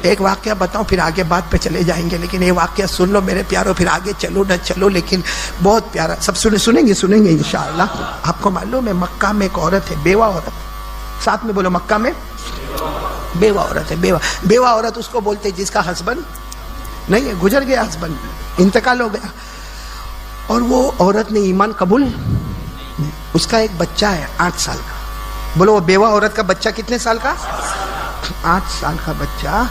ایک واقعہ بتاؤں پھر آگے بات پہ چلے جائیں گے، لیکن یہ واقعہ سن لو میرے پیاروں، پھر آگے چلو نہ چلو، لیکن بہت پیارا، سب سنیں گے انشاءاللہ۔ آپ کو معلوم ہے مکہ میں ایک عورت ہے، بیوہ عورت، ساتھ میں بولو، مکہ میں بیوہ عورت ہے، بیوہ عورت اس کو بولتے جس کا ہسبینڈ نہیں ہے، گزر گیا، ہسبینڈ انتقال ہو گیا، اور وہ عورت نے ایمان قبول، اس کا ایک بچہ ہے 8 سال کا، بولو وہ بیوہ عورت کا بچہ کتنے سال کا؟ 8 سال کا بچہ۔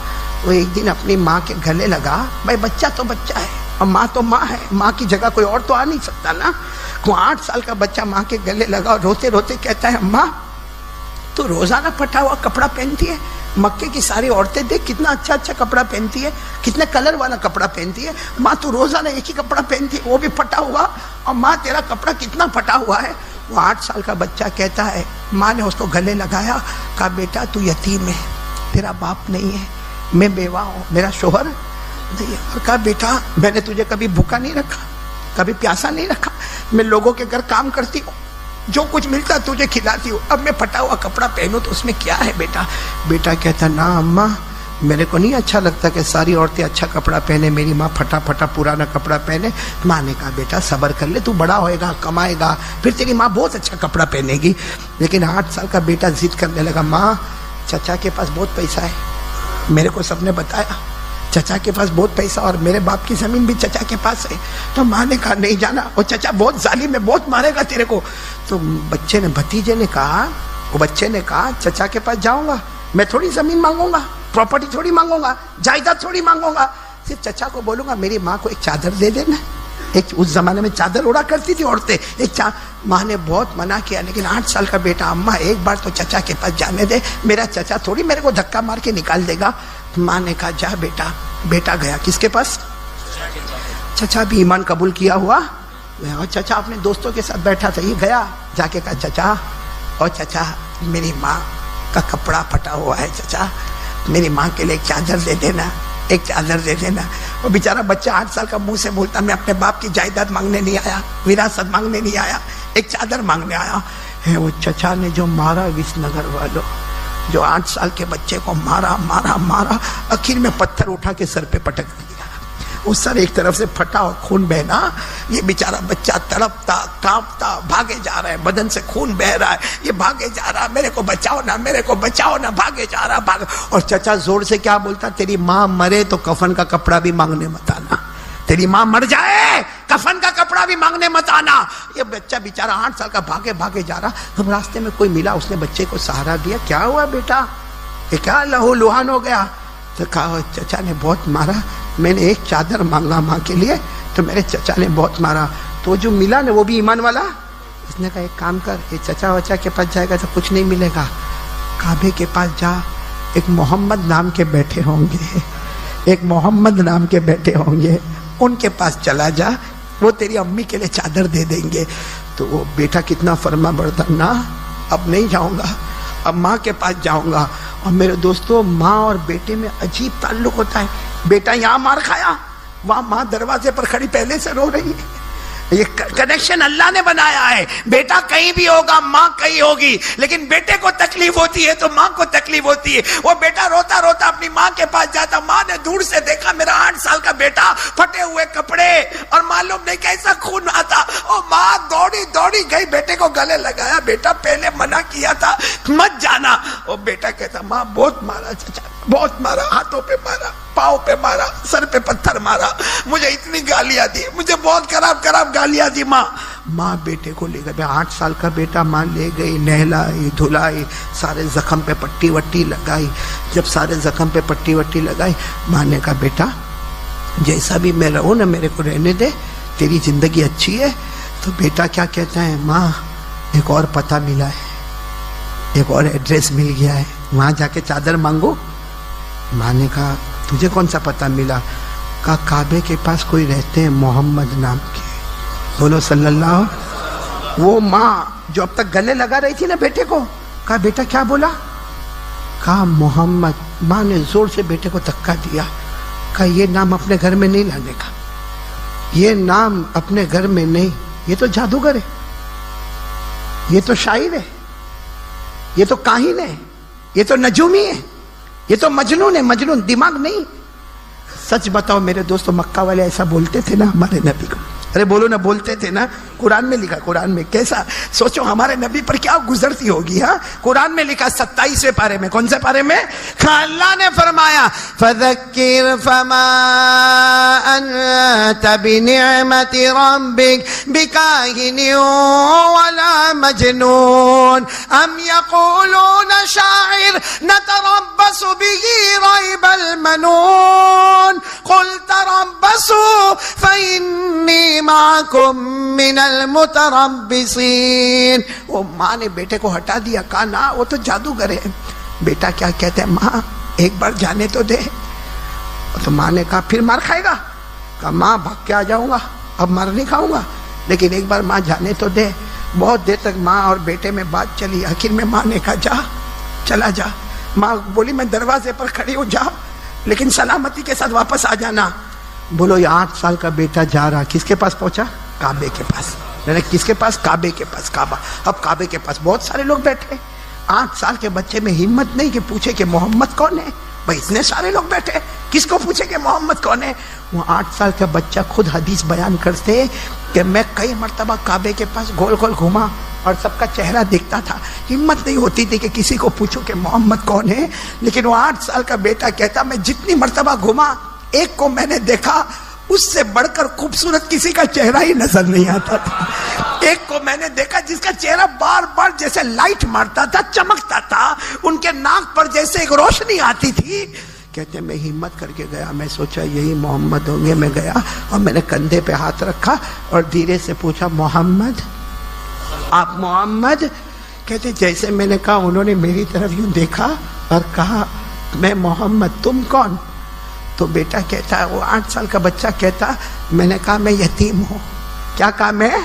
وہ ایک دن اپنی ماں کے گلے لگا، بھائی بچہ تو بچہ ہے اور ماں تو ماں ہے، ماں کی جگہ کوئی اور تو آ نہیں سکتا نا۔ وہ 8 سال کا بچہ ماں کے گلے لگا اور روتے روتے کہتا ہے اماں تو روزانہ پھٹا ہوا کپڑا پہنتی ہے، مکے کی ساری عورتیں دیکھ کتنا اچھا اچھا کپڑا پہنتی ہے، کتنے کلر والا کپڑا پہنتی ہے، ماں تو روزانہ ایک ہی کپڑا پہنتی ہے وہ بھی پھٹا ہوا، اور ماں تیرا کپڑا کتنا پھٹا ہوا ہے۔ وہ 8 سال کا بچہ کہتا ہے، ماں نے اس کو گلے لگایا، کہا بیٹا تو یتیم ہے، تیرا باپ نہیں ہے، میں بیوہ ہوں، میرا شوہر نہیں ہے، اور کہا بیٹا میں نے تجھے کبھی بھوکا نہیں رکھا، کبھی پیاسا نہیں رکھا، میں لوگوں کے گھر کام کرتی ہوں، جو کچھ ملتا تجھے کھلاتی ہوں، اب میں پھٹا ہوا کپڑا پہنوں تو اس میں کیا ہے بیٹا؟ بیٹا کہتا نا اماں میرے کو نہیں اچھا لگتا کہ ساری عورتیں اچھا کپڑا پہنے، میری ماں پھٹا پھٹا پرانا کپڑا پہنے۔ ماں نے کہا بیٹا صبر کر لے، تو بڑا ہوئے گا، کمائے گا، پھر تیری ماں بہت اچھا کپڑا پہنے گی۔ لیکن 8 سال کا بیٹا ضد کرنے لگا، ماں چچا کے پاس بہت پیسہ ہے، میرے کو سب نے بتایا چچا کے پاس بہت پیسہ، اور میرے باپ کی زمین بھی چچا کے پاس ہے۔ تو ماں نے کہا نہیں جانا، وہ چچا بہت ظالم ہے، بہت مارے گا تیرے کو۔ تو بھتیجے نے کہا، وہ بچے نے کہا چچا کے پاس جاؤں گا، میں تھوڑی زمین مانگوں گا، پراپرٹی تھوڑی مانگوں گا، جائیداد تھوڑی مانگوں گا، صرف چچا کو بولوں گا میری ماں کو ایک چادر دے دینا۔ ایک اس زمانے میں چادر اڑا کرتی تھی عورتیں، ماں نے بہت منع کیا، لیکن 8 سال کا بیٹا اماں ایک بار تو چچا کے پاس جانے دے، میرا چچا تھوڑی میرے کو دھکا مار کے نکال دے گا۔ ماں نے کہا جا بیٹا۔ بیٹا گیا کس کے پاس؟ چچا بھی ایمان قبول کیا ہوا، اور چچا اپنے دوستوں کے ساتھ بیٹھا تھا، یہ گیا جا کے کہا چچا، اور چچا میری ماں کا کپڑا پھٹا ہوا ہے، چچا میری ماں کے لیے ایک چادر دے دینا، ایک چادر دے دینا۔ وہ بیچارہ بچہ 8 سال کا منہ سے بولتا میں اپنے باپ کی جائیداد مانگنے نہیں آیا، وراثت مانگنے نہیں آیا، ایک چادر مانگنے آیا ہے۔ وہ چچا نے جو مارا وس نگر والوں، جو 8 سال کے بچے کو مارا مارا مارا، آخر میں پتھر اٹھا کے سر پہ پٹک دیا، وہ سر ایک طرف سے پھٹا اور خون بہنا، یہ بیچارہ بچہ تڑپتا کانپتا بھاگے جا رہا ہے، بدن سے خون بہ رہا ہے، یہ بھاگے جا رہا، میرے کو بچاؤ نا، میرے کو بچاؤ نا، بھاگے جا رہا بھاگ۔ اور چچا زور سے کیا بولتا، تیری ماں مرے تو کفن کا کپڑا بھی مانگنے مت آنا، تیری ماں مر جائے کفن کا کپڑا بھی مانگنے مت آنا۔ یہ بچہ بیچارہ 8 سال کا بھاگے بھاگے جا رہا، اب راستے میں کوئی ملا، اس نے بچے کو سہارا دیا، کیا ہوا بیٹا، یہ کیا لہو لہان ہو گیا؟ تو کہا چچا نے بہت مارا، میں نے ایک چادر مانگا ماں کے لیے تو میرے چچا نے بہت مارا، تو جو ملا نا وہ بھی ایمان والا۔ اس نے کہا ایک کام کر، یہ چچا وچا کے پاس جائے گا تو کچھ نہیں ملے گا، کعبے کے پاس جا، ایک محمد نام کے بیٹھے ہوں گے، ایک محمد نام کے بیٹھے ہوں گے، ان کے پاس چلا جا، وہ تیری امی کے لیے چادر دے دیں گے۔ تو وہ بیٹا کتنا فرما بردار، نا اب نہیں جاؤں گا، اب ماں کے پاس جاؤں گا۔ اور میرے دوستو ماں اور بیٹے میں عجیب تعلق ہوتا ہے، بیٹا یہاں مار کھایا، وہاں ماں دروازے پر کھڑی پہلے سے رو رہی ہے، یہ کنیکشن اللہ نے بنایا ہے۔ بیٹا کہیں بھی ہوگا، ماں کہیں ہوگی، لیکن بیٹے کو تکلیف ہوتی ہے تو ماں کو تکلیف ہوتی ہے۔ وہ بیٹا روتا روتا اپنی ماں کے پاس جاتا، ماں نے دور سے دیکھا میرا 8 سال کا بیٹا، پھٹے ہوئے کپڑے اور معلوم نہیں کیسا خون آتا، اور ماں دوڑی دوڑی گئی، بیٹے کو گلے لگایا، بیٹا پہلے منع کیا تھا مت جانا۔ اور بیٹا کہتا ماں بہت مارا چچا، بہت مارا، ہاتھوں پہ مارا، پاؤں پہ مارا، سر پہ پتھر مارا، مجھے اتنی گالیاں دی، مجھے بہت خراب خراب گالیاں دی ماں۔ ماں بیٹے کو لے گئی، 8 سال کا بیٹا، ماں لے گئی، نہلائی دھلائی، سارے زخم پہ پٹی وٹی لگائی۔ جب سارے زخم پہ پٹی وٹی لگائی، ماں نے کہا بیٹا جیسا بھی میں رہوں نا، میرے کو رہنے دے، تیری زندگی اچھی ہے۔ تو بیٹا کیا کہتا ہے، ماں ایک اور پتہ ملا ہے، ایک اور ایڈریس مل گیا ہے، وہاں جا کے چادر مانگو۔ ماں نے کہا تجھے کون سا پتہ ملا؟ کہا کعبے کے پاس کوئی رہتے ہیں محمد نام کے، بولو صلی اللہ۔ وہ ماں جو اب تک گلے لگا رہی تھی نا بیٹے کو، کہا بیٹا کیا بولا؟ کہا محمد۔ ماں نے زور سے بیٹے کو دھکا دیا، کہا یہ نام اپنے گھر میں نہیں لانے کا، یہ نام اپنے گھر میں نہیں، یہ تو جادوگر ہے، یہ تو شاعر ہے، یہ تو کاہن ہے، یہ تو نجومی ہے، یہ تو مجنون ہے, مجنون, دماغ نہیں. سچ بتاؤ میرے دوستوں, مکہ والے ایسا بولتے تھے نا ہمارے نبی کو؟ ارے بولو نا, بولتے تھے نا. قرآن میں لکھا, قرآن میں کیسا, سوچو ہمارے نبی پر کیا گزرتی ہوگی. ہاں قرآن میں لکھا 27ویں پارے میں. کون سے پارے میں؟ اللہ نے فرمایا فَذَكِّرْ فَمَا أَنْتَ بِنِعْمَةِ رَبِّكَ بِكَاهِنٍ وَلَا مَجْنُونٍ أَمْ يَقُولُونَ شَاعِرٌ نَتَرَبَّصُ بِهِ رَيْبَ الْمَنُونِ قُلْ تَرَبَّصُوا فَإِنِّي مَعَكُمْ مِنَ الْمُتَرَبِّصِينَ. وہ ماں نے بیٹے کو ہٹا دیا, کہا نا وہ تو جادوگر ہے. بیٹا کیا کہتے ہیں, ماں ایک بار جانے تو دے. تو ماں نے کہا پھر مار کھائے گا؟ کہا ماں بھاگ کے آ جاؤں گا, اب مار نہیں کھاؤں گا, لیکن ایک بار ماں جانے تو دے. بہت دیر تک ماں اور بیٹے میں بات چلی. آخر میں ماں نے کہا جا, چلا جا. ماں بولی میں دروازے پر کھڑی ہوں, جا لیکن سلامتی کے ساتھ واپس آ جانا. بولو یہ 8 سال کا بیٹا جا رہا, کس کے پاس پہنچا؟ کعبے کے پاس. کس کے پاس؟ کعبے کے پاس. کعبہ. اب کعبے کے پاس بہت سارے لوگ بیٹھے. 8 سال کے بچے میں ہمت نہیں کہ پوچھے کہ محمد کون ہے. بھائی اتنے سارے لوگ بیٹھے, کس کو پوچھے کہ محمد کون ہے؟ وہ 8 سال کا بچہ خود حدیث بیان کرتے کہ میں کئی مرتبہ کعبے کے پاس گول گول گھوما اور سب کا چہرہ دیکھتا تھا. ہمت نہیں ہوتی تھی کہ کسی کو پوچھو کہ محمد کون ہے. لیکن وہ 8 سال کا بیٹا کہتا میں جتنی مرتبہ گھوما ایک کو میں نے دیکھا, اس سے بڑھ کر خوبصورت کسی کا چہرہ ہی نظر نہیں آتا تھا. ایک کو میں نے دیکھا جس کا چہرہ بار بار جیسے لائٹ مارتا تھا, چمکتا تھا, ان کے ناک پر جیسے ایک روشنی آتی تھی. کہتے ہیں میں ہمت کر کے گیا, میں سوچا یہی محمد ہوں گے. میں گیا اور میں نے کندھے پہ ہاتھ رکھا اور دھیرے سے پوچھا محمد, آپ محمد؟ کہتے جیسے میں نے کہا انہوں نے میری طرف یوں دیکھا اور کہا میں محمد, تم کون؟ تو بیٹا کہتا, وہ 8 سال کا بچہ کہتا میں نے کہا میں یتیم ہوں. کیا کہا میں؟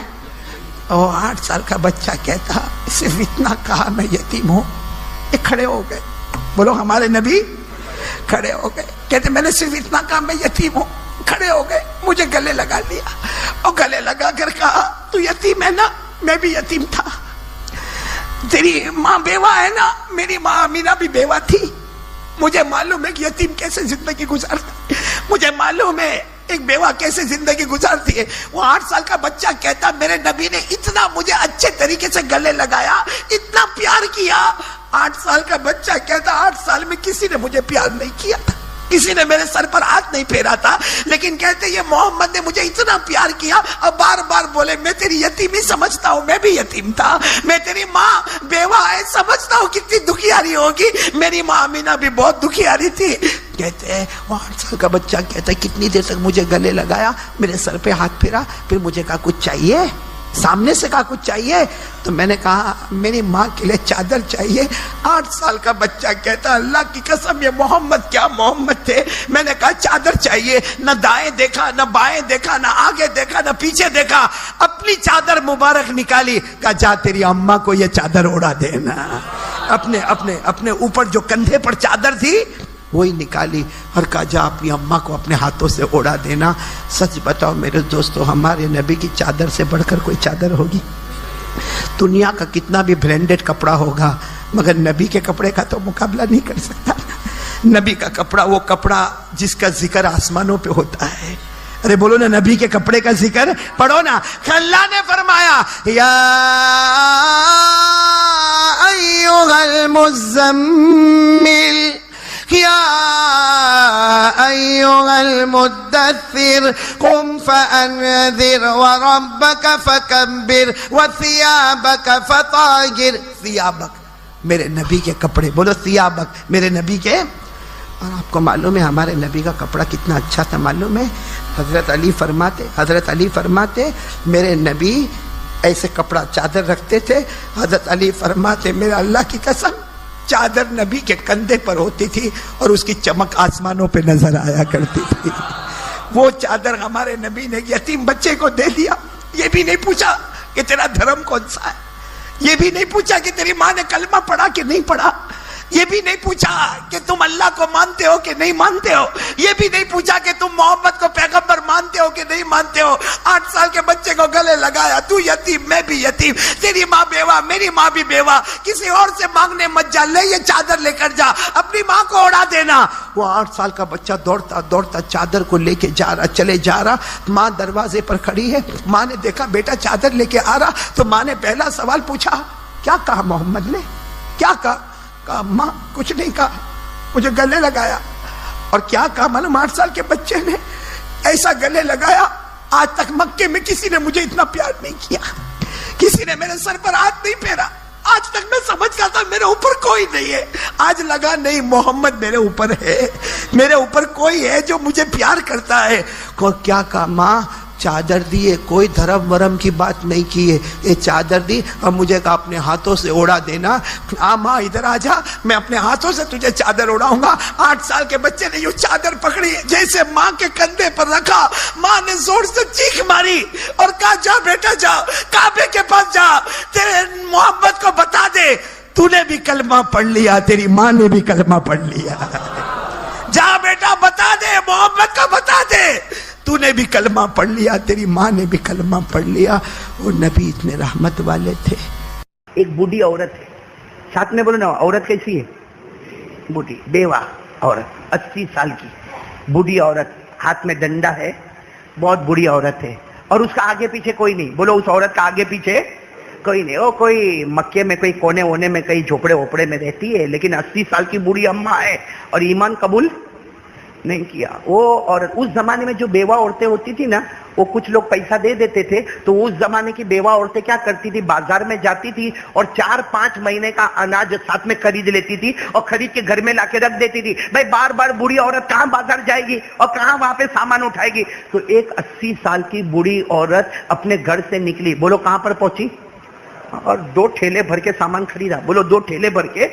وہ 8 سال کا بچہ کہتا صرف اتنا کہا میں یتیم ہوں. یہ کھڑے ہو گئے. بولو ہمارے نبی کھڑے ہو گئے. کہتے میں نے صرف اتنا کہا میں یتیم ہوں. کھڑے ہو گئے, مجھے گلے لگا لیا اور گلے لگا کر کہا تو یتیم ہے نا, میں بھی یتیم تھا. تیری ماں بیوہ ہے نا, میری ماں آمینہ بھی بیوہ تھی. مجھے معلوم ہے کہ یتیم کیسے زندگی گزارتا ہے, مجھے معلوم ہے ایک بیوہ کیسے زندگی گزارتی ہے. وہ 8 سال کا بچہ کہتا میرے نبی نے اتنا مجھے اچھے طریقے سے گلے لگایا, اتنا پیار کیا. 8 سال کا بچہ کہتا 8 سال میں کسی نے مجھے پیار نہیں کیا تھا, کسی نے میرے سر پر ہاتھ نہیں پھیرا تھا, لیکن کہتے یہ محمد نے مجھے اتنا پیار کیا. اب بار بار بولے میں تیری یتیمی سمجھتا ہوں, میں بھی یتیم تھا. میں تیری ماں بیوہ ہے سمجھتا ہوں کتنی دکھیاری ہوگی, میری ماں آمینہ بھی بہت دکھیاری تھی. کہتے ہیں وہ 8 سال کا بچہ کہتا ہے کتنی دیر تک مجھے گلے لگایا, میرے سر پہ ہاتھ پھیرا, پھر مجھے کہا کچھ چاہیے, سامنے سے کہا کچھ چاہیے. تو میں نے کہا میری ماں کے لیے چادر چاہیے. 8 سال کا بچہ کہتا اللہ کی قسم یہ محمد کیا محمد تھے. میں نے کہا چادر چاہیے. نہ دائیں دیکھا, نہ بائیں دیکھا, نہ آگے دیکھا, نہ پیچھے دیکھا. اپنی چادر مبارک نکالی, کہا جا تیری اماں کو یہ چادر اڑا دینا. اپنے اوپر جو کندھے پر چادر تھی وہی نکالی اور کہا جا اپنی اماں کو اپنے ہاتھوں سے اڑا دینا. سچ بتاؤ میرے دوستو, ہمارے نبی کی چادر سے بڑھ کر کوئی چادر ہوگی؟ دنیا کا کتنا بھی برینڈڈ کپڑا ہوگا مگر نبی کے کپڑے کا تو مقابلہ نہیں کر سکتا. نبی کا کپڑا وہ کپڑا جس کا ذکر آسمانوں پہ ہوتا ہے. ارے بولو نا نبی کے کپڑے کا ذکر پڑھو نا. اللہ نے فرمایا یا ایھا المزمل یا ایھا المدثر قم فانذر وربک فکبر وثیابک فطہر. ثیابک میرے نبی کے کپڑے, بولو ثیابک میرے نبی کے. اور آپ کو معلوم ہے ہمارے نبی کا کپڑا کتنا اچھا تھا معلوم ہے؟ حضرت علی فرماتے میرے نبی ایسے کپڑا چادر رکھتے تھے. حضرت علی فرماتے میرے اللہ کی قسم چادر نبی کے کندھے پر ہوتی تھی اور اس کی چمک آسمانوں پہ نظر آیا کرتی تھی. وہ چادر ہمارے نبی نے یتیم بچے کو دے دیا. یہ بھی نہیں پوچھا کہ تیرا دھرم کون سا ہے, یہ بھی نہیں پوچھا کہ تیری ماں نے کلمہ پڑھا کہ نہیں پڑھا. یہ بھی نہیں پوچھا کہ تم اللہ کو مانتے ہو کہ نہیں مانتے ہو، یہ بھی نہیں پوچھا کہ تم محمد کو پیغمبر مانتے ہو کہ نہیں مانتے ہو. 8 سال کے بچے کو گلے لگایا، تو یتیم میں بھی یتیم، تیری ماں بیوہ میری ماں بھی بیوہ، کسی اور سے مانگنے مت جا، لے یہ چادر لے کر جا، اپنی ماں کو اڑا دینا. وہ 8 سال کا بچہ دوڑتا دوڑتا چادر کو لے کے جا رہا، چلے جا رہا. ماں دروازے پر کھڑی ہے، ماں نے دیکھا بیٹا چادر لے کے آ رہا، تو ماں نے پہلا سوال پوچھا، کیا کہا محمد نے، کیا کہا؟ کہا ماں کچھ نہیں کہا، مجھے گلے لگایا. اور کیا کہا معلوم؟ 8 سال کے بچے نے ایسا گلے لگایا، آج تک مکے میں کسی نے مجھے اتنا پیار نہیں کیا، کسی نے میرے سر پر ہاتھ نہیں پھیرا، آج تک میں سمجھ گیا تھا میرے اوپر کوئی نہیں ہے، آج لگا نہیں محمد میرے اوپر ہے، میرے اوپر کوئی ہے جو مجھے پیار کرتا ہے. کیا کہا؟ ماں چادر دی ہے، کوئی دھرم ورم کی بات نہیں کی ہے، یہ چادر دی اور مجھے کہا اپنے ہاتھوں سے اوڑا دینا. ماں ادھر آ جا، میں اپنے ہاتھوں سے تجھے چادر اڑاؤں گا. 8 سال کے بچے نے یوں چادر پکڑی، جیسے ماں کے کندھے پر رکھا، ماں نے زور سے چیخ ماری اور کہا جا بیٹا جا، کعبے کے پاس جا، تیرے محمد کو بتا دے تو نے بھی کلمہ پڑھ لیا، تیری ماں نے بھی کلمہ پڑھ لیا. جا بیٹا بتا دے، محمد کو بتا دے تو نے بھی کلمہ پڑھ لیا، تیری ماں نے بھی کلمہ پڑھ لیا. وہ نبی اتنے رحمت والے تھے. ایک بوڑھی عورت ہے، ساتھ میں بولو نا، عورت کیسی ہے؟ بوڑھی بیوہ عورت، 80 سال کی بوڑھی عورت، ہاتھ میں ڈنڈا ہے، بہت بری عورت ہے، اور اس کا آگے پیچھے کوئی نہیں. بولو اس عورت کا آگے پیچھے کوئی نہیں. وہ کوئی مکے میں کوئی کونے وونے میں کئی جھوپڑے ووپڑے میں رہتی ہے، لیکن 80 سال کی بوڑھی اماں ہے اور ایمان قبول نہیں کیا. وہ اور اس زمانے میں جو بیوہ عورتیں ہوتی تھی نا، وہ کچھ لوگ پیسہ دے دیتے تھے تو اس زمانے کی بیوہ عورتیں کیا کرتی تھی، بازار میں جاتی تھی اور 4-5 مہینے کا اناج ساتھ میں خرید لیتی تھی اور خرید کے گھر میں لا کے رکھ دیتی تھی. بھائی بار بار بوڑھی عورت کہاں بازار جائے گی اور کہاں وہاں پہ سامان اٹھائے گی. تو ایک 80 سال کی بوڑھی عورت اپنے گھر سے نکلی. بولو کہاں پر پہنچی؟ اور 2 ٹھیلے بھر کے سامان خریدا. بولو 2 ٹھیلے بھر کے.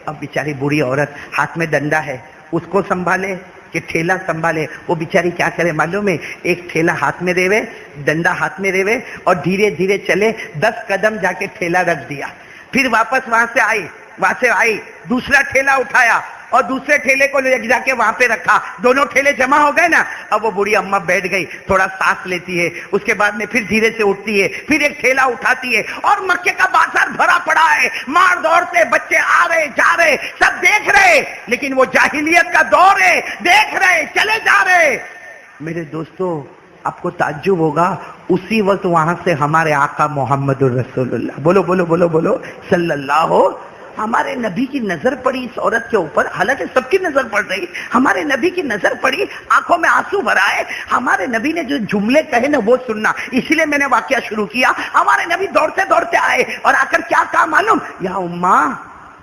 اب بیچاری بوڑھی عورت ہاتھ میں ڈنڈا ہے، اس کو سنبھالے کہ ٹھیلا سنبھالے. وہ بیچاری کیا کرے معلوم ہے؟ ایک ٹھیلا ہاتھ میں ریوے، ڈنڈا ہاتھ میں ریوے اور دھیرے دھیرے چلے. 10 قدم جا کے ٹھیلا رکھ دیا، پھر واپس وہاں سے آئی، دوسرا ٹھیلا اٹھایا اور دوسرے ٹھیلے کو لے جا کے وہاں پہ رکھا. دونوں ٹھیلے جمع ہو گئے نا. اب وہ بوڑھی اماں بیٹھ گئی، تھوڑا سانس لیتی ہے، اس کے بعد میں پھر دھیرے سے اٹھتی ہے، پھر ایک ٹھیلا اٹھاتی ہے. اور مکے کا بازار بھرا پڑا ہے، مار دوڑتے بچے آ رہے جا رہے، سب دیکھ رہے، لیکن وہ جاہلیت کا دور ہے، دیکھ رہے چلے جا رہے. میرے دوستو آپ کو تعجب ہوگا، اسی وقت وہاں سے ہمارے آقا محمد الرسول اللہ، بولو بولو بولو بولو صلی اللہ، ہمارے نبی کی نظر پڑی اس عورت کے اوپر. حالانکہ سب کی نظر پڑ رہی، ہمارے نبی کی نظر پڑی، آنکھوں میں آنسو بھرا ہے. ہمارے نبی نے جو جملے کہے نا وہ سننا، اسی لیے میں نے واقعہ شروع کیا. ہمارے نبی دوڑتے دوڑتے آئے اور آ کر کیا کہا معلوم؟ یا اماں،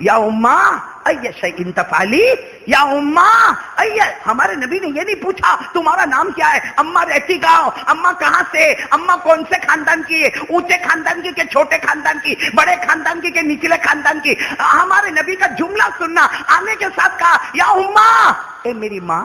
یا اماں ای شیء تفعلی، یا اماں ای. ہمارے نبی نے یہ نہیں پوچھا تمہارا نام کیا ہے، اماں رہتی کہاں، اماں کہاں سے، اماں کون سے خاندان کی ہے، اونچے خاندان کی کہ چھوٹے خاندان کی، بڑے خاندان کی کہ نچلے خاندان کی. ہمارے نبی کا جملہ سننا، آنے کے ساتھ کہا یا اماں، اے میری ماں،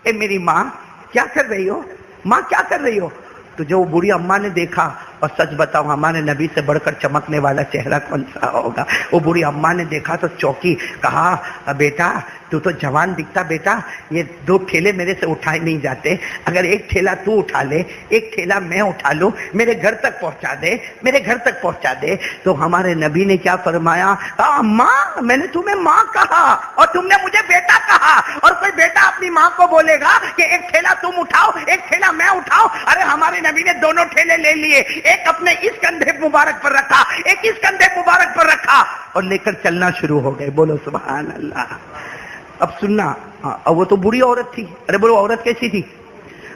اے میری ماں کیا کر رہی ہو، ماں کیا کر رہی ہو. تو جو بوڑھی اماں نے دیکھا، اور سچ بتاؤ ہمارے نبی سے بڑھ کر چمکنے والا چہرہ کون سا ہوگا. وہ بوڑھی اماں نے دیکھا تو چوکی، کہا بیٹا تو جوان دکھتا بیٹا، یہ 2 ٹھیلے میرے سے اٹھائے نہیں جاتے، اگر ایک ٹھیلا تو اٹھا لے، ایک ٹھیلا میں اٹھا لوں، میرے گھر تک پہنچا دے، میرے گھر تک پہنچا دے. تو ہمارے نبی نے کیا فرمایا، ماں میں نے تمہیں ماں کہا اور تم نے مجھے بیٹا کہا. اور کوئی بیٹا اپنی ماں کو بولے گا کہ ایک ٹھیلا تم اٹھاؤ ایک ٹھیلا میں اٹھاؤ؟ ارے ہمارے نبی نے دونوں ٹھیلے لے لیے، ایک اپنے اس کندھے مبارک پر رکھا، ایک اس کندھے مبارک پر رکھا اور لے کر چلنا شروع ہو گئے. بولو سبحان اللہ. اب سننا، اور وہ تو بوڑھی عورت تھی. ارے بولو عورت کیسی تھی؟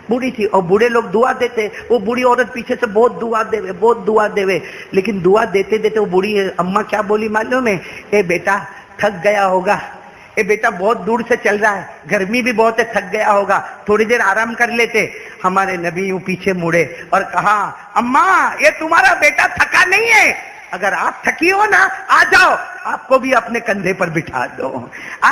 بوڑھی تھی. اور بوڑھے لوگ دعا دیتے، وہ بوڑھی عورت پیچھے سے بہت دعا دے، بہت دعا دے. لیکن دعا دیتے دیتے وہ بوڑھی اماں کیا بولی معلوم ہے؟ اے بیٹا تھک گیا ہوگا، اے بیٹا بہت دور سے چل رہا ہے، گرمی بھی بہت ہے، تھک گیا ہوگا، تھوڑی دیر آرام کر لیتے. ہمارے نبی یوں پیچھے مڑے اور کہا اماں یہ تمہارا بیٹا تھکا نہیں ہے، اگر آپ تھکی ہو نا آ جاؤ، آپ کو بھی اپنے کندھے پر بٹھا دو، آ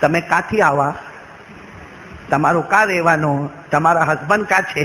તમે કાથી આવા, તમારો કા રહેવાનો, તમારા હસબન્ડ કા છે,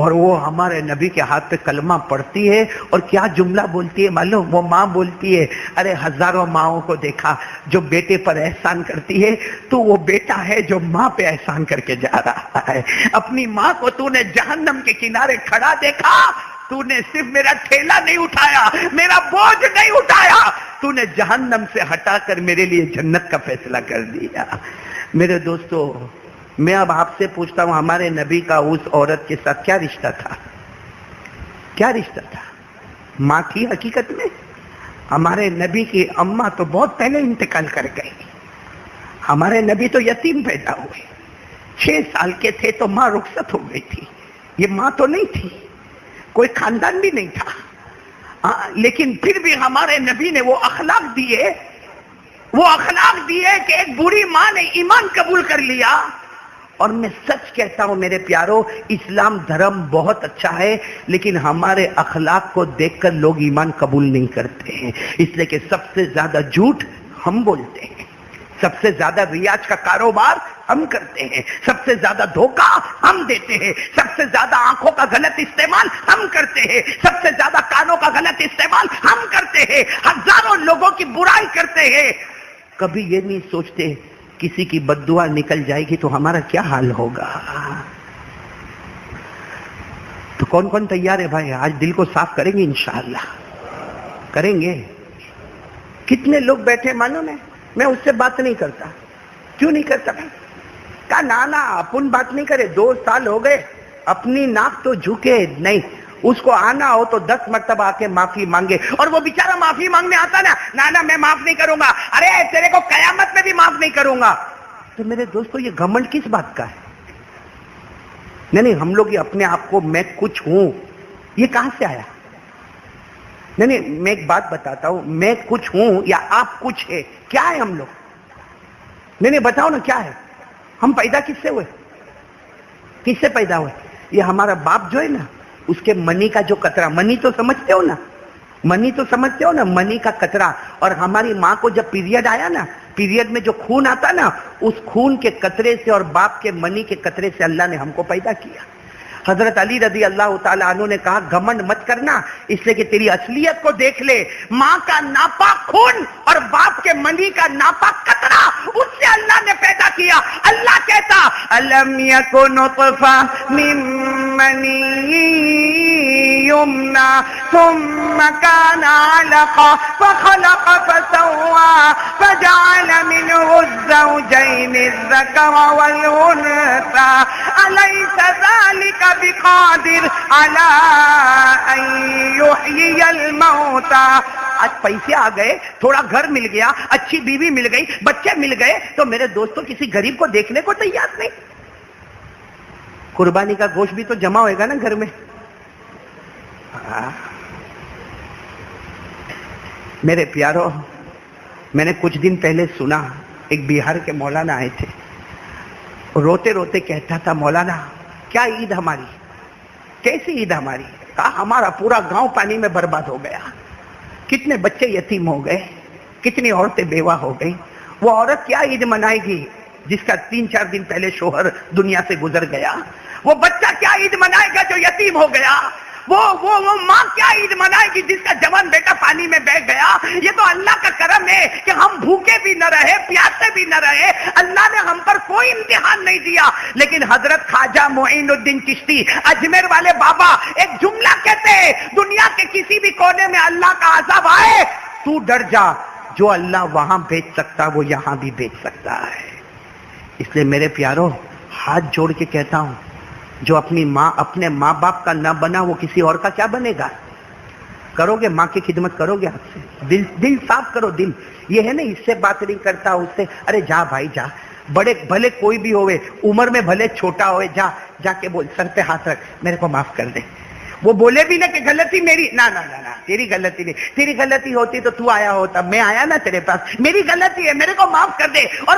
اور وہ ہمارے نبی کے ہاتھ پہ کلمہ پڑھتی ہے اور کیا جملہ بولتی ہے معلوم؟ وہ ماں بولتی ہے ارے ہزاروں ماؤں کو دیکھا جو بیٹے پر احسان کرتی ہے، تو وہ بیٹا ہے جو ماں پہ احسان کر کے جا رہا ہے۔ اپنی ماں کو تو نے جہنم کے کنارے کھڑا دیکھا، تو نے صرف میرا ٹھیلا نہیں اٹھایا، میرا بوجھ نہیں اٹھایا، تو نے جہنم سے ہٹا کر میرے لیے جنت کا فیصلہ کر دیا۔ میرے دوستو، میں اب آپ سے پوچھتا ہوں، ہمارے نبی کا اس عورت کے ساتھ کیا رشتہ تھا؟ کیا رشتہ تھا؟ ماں تھی حقیقت میں؟ ہمارے نبی کی اماں تو بہت پہلے انتقال کر گئی، ہمارے نبی تو یتیم پیدا ہوئے، 6 سال کے تھے تو ماں رخصت ہو گئی تھی۔ یہ ماں تو نہیں تھی، کوئی خاندان بھی نہیں تھا، لیکن پھر بھی ہمارے نبی نے وہ اخلاق دیے، کہ ایک بری ماں نے ایمان قبول کر لیا۔ اور میں سچ کہتا ہوں میرے پیارو، اسلام دھرم بہت اچھا ہے، لیکن ہمارے اخلاق کو دیکھ کر لوگ ایمان قبول نہیں کرتے ہیں، اس لیے کہ سب سے زیادہ جھوٹ ہم بولتے ہیں، سب سے زیادہ ریاض کا کاروبار ہم کرتے ہیں، سب سے زیادہ دھوکہ ہم دیتے ہیں، سب سے زیادہ آنکھوں کا غلط استعمال ہم کرتے ہیں، سب سے زیادہ کانوں کا غلط استعمال ہم کرتے ہیں، ہزاروں لوگوں کی برائی کرتے ہیں۔ کبھی یہ نہیں سوچتے کسی کی بد دعا نکل جائے گی تو ہمارا کیا حال ہوگا؟ تو کون کون تیار ہے بھائی؟ آج دل کو صاف کریں گے انشاءاللہ، کریں گے؟ کتنے لوگ بیٹھے معلوم ہے؟ میں اس سے بات نہیں کرتا۔ کیوں نہیں کرتا بھائی؟ کہا نانا اپن بات نہیں کرے، 2 سال ہو گئے، اپنی ناک تو جھکے نہیں، اس کو آنا ہو تو 10 مرتبہ آ کے معافی مانگے، اور وہ بیچارہ معافی مانگنے آتا نا، نانا میں معاف نہیں کروں گا، ارے تیرے کو قیامت میں بھی معاف نہیں کروں گا۔ تو میرے دوستو یہ گھمنڈ کس بات کا ہے؟ نہیں ہم لوگ یہ اپنے آپ کو میں کچھ ہوں، یہ کہاں سے آیا؟ نہیں میں ایک بات بتاتا ہوں، میں کچھ ہوں یا آپ کچھ ہے، کیا ہے ہم لوگ؟ نہیں بتاؤ نا کیا ہے؟ ہم پیدا کس سے ہوئے؟ کس سے پیدا ہوئے؟ یہ ہمارا باپ جو ہے نا، اس کے منی کا جو قطرہ، منی تو سمجھتے ہو نا، منی تو سمجھتے ہو نا، منی کا قطرہ، اور ہماری ماں کو جب پیریڈ آیا نا، پیریڈ میں جو خون آتا نا، اس خون کے قطرے سے اور باپ کے منی کے قطرے سے اللہ نے ہم کو پیدا کیا۔ حضرت علی رضی اللہ تعالیٰ عنہ نے کہا گھمنڈ مت کرنا، اس لیے کہ تیری اصلیت کو دیکھ لے، ماں کا ناپاک خون اور باپ کے منی کا ناپاک قطرہ، اس سے اللہ نے پیدا کیا۔ اللہ کہتا الم یکن نطفہ من منی یمنی ثم کان علقہ فخلق فسوی فجعل منہ الزوجین الذکر والانثی الیس ذلک بقادر علی ان یحیی الموتى۔ آج پیسے آ گئے، تھوڑا گھر مل گیا، اچھی بیوی مل گئی، بچے مل گئے، تو میرے دوستوں کسی غریب کو دیکھنے کو تیار نہیں۔ قربانی کا گوشت بھی تو جمع ہوئے گا نا گھر میں۔ میرے پیارو، میں نے کچھ دن پہلے سنا ایک بہار کے مولانا آئے تھے، روتے روتے کہتا تھا مولانا کیا عید ہماری، کیسی عید ہماری؟ کہا ہمارا پورا گاؤں پانی میں برباد ہو گیا، کتنے بچے یتیم ہو گئے، کتنی عورتیں بیوہ ہو گئی۔ وہ عورت کیا عید منائے گی جس کا 3-4 دن پہلے شوہر دنیا سے گزر گیا؟ وہ بچہ کیا عید منائے گا جو یتیم ہو گیا؟ وہ ماں کیا عید منائے گی جس کا جوان بیٹا پانی میں بہ گیا؟ یہ تو اللہ کا کرم ہے کہ ہم بھوکے بھی نہ رہے، پیاسے بھی نہ رہے، اللہ نے ہم پر کوئی امتحان نہیں دیا۔ لیکن حضرت خواجہ معین الدین چشتی اجمیر والے بابا ایک جملہ کہتے ہیں، دنیا کے کسی بھی کونے میں اللہ کا عذاب آئے تو ڈر جا، جو اللہ وہاں بھیج سکتا وہ یہاں بھی بھیج سکتا ہے۔ اس لیے میرے پیارو ہاتھ جوڑ کے کہتا ہوں، جو اپنی ماں اپنے ماں باپ کا نہ بنا وہ کسی اور کا کیا بنے گا؟ کرو گے ماں کی خدمت کرو گے؟ آپ سے دل صاف کرو۔ دل یہ ہے نا، اس سے بات نہیں کرتا، اس سے ارے جا بھائی جا، بڑے بھلے کوئی بھی ہوئے، عمر میں بھلے چھوٹا ہوئے، جا کے بول سر پہ ہاتھ رکھ میرے کو معاف کر دے۔ وہ بولے بھی نہ کہ غلطی میری، نہ تیری غلطی نہیں، تیری غلطی ہوتی تو آیا ہوتا، میں آیا نا تیرے پاس، میری غلطی ہے، میرے کو معاف کر دے، اور